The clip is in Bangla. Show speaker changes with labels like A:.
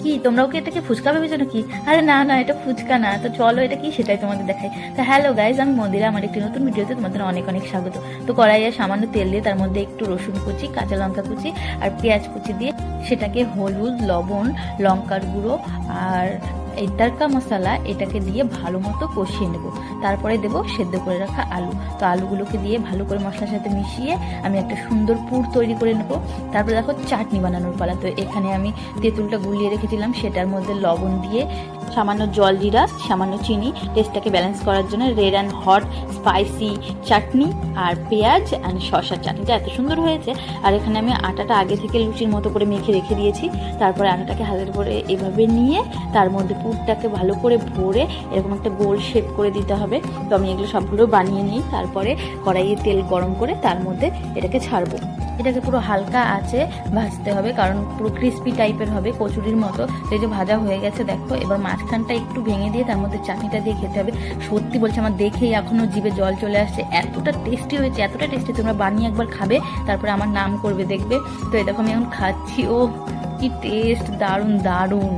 A: কি তোমরাও কি এটাকে ফুচকা ভেবেছো নাকি? আরে না না, এটা ফুচকা না। তো চলো এটা কি সেটাই তোমাদের দেখাই। তো হ্যালো গাইজ, আমি মন্দিরা, আমার একটি নতুন ভিডিওতে তোমাদের অনেক অনেক স্বাগত। তো কড়াইয়ে সামান্য তেল দিয়ে তার মধ্যে একটু রসুন কুচি, কাঁচা লঙ্কা কুচি আর পেঁয়াজ কুচি দিয়ে সেটাকে হলুদ, লবণ, লঙ্কার গুঁড়ো আর এই তড়কা মশলা এটাকে দিয়ে ভালো মতো কষিয়ে নেব। তারপরে দেব সেদ্ধ করে রাখা আলু। তো আলুগুলোকে দিয়ে ভালো করে মশলার সাথে মিশিয়ে আমি একটা সুন্দর পুর তৈরি করে নেব। তারপরে দেখো চাটনি বানানোর পালা। তো এখানে আমি তেঁতুলটা গুলিয়ে রেখেছিলাম, সেটার মধ্যে লবণ দিয়ে সামান্য জল জিরা, সামান্য চিনি, টেস্টটাকে ব্যালেন্স করার জন্য রেড অ্যান্ড হট স্পাইসি চাটনি আর পেঁয়াজ আর শসার চাটনিটা এত সুন্দর হয়েছে। আর এখানে আমি আটাটা আগে থেকে লুচির মতো করে মেখে রেখে দিয়েছি। তারপরে আটাটাকে হাতের করে এভাবে নিয়ে তার মধ্যে পুরটাকে ভালো করে ভরে এরকম একটা গোল শেপ করে দিতে হবে। তো আমি এগুলো সবগুলো বানিয়ে নিই। তারপরে কড়াইয়ে তেল গরম করে তার মধ্যে এটাকে ছাড়বো। এটাকে পুরো হালকা আঁচে ভাজতে হবে, কারণ পুরো ক্রিস্পি টাইপের হবে, কচুরির মতো। তো এই যে ভাজা হয়ে গেছে দেখো, এবার মাঝখানটা একটু ভেঙে দিয়ে তার মধ্যে চাটনিটা দিয়ে খেতে হবে। সত্যি বলছি, আমার দেখেই এখনো জিভে জল চলে আসছে, এতটা টেস্টি হয়েছে, এতটা টেস্টি। তোমরা বানিয়ে একবার খাবে, তারপরে আমার নাম করবে দেখবে। তো এই দেখো আমি এখন খাচ্ছি, ও কি টেস্ট, দারুণ দারুণ।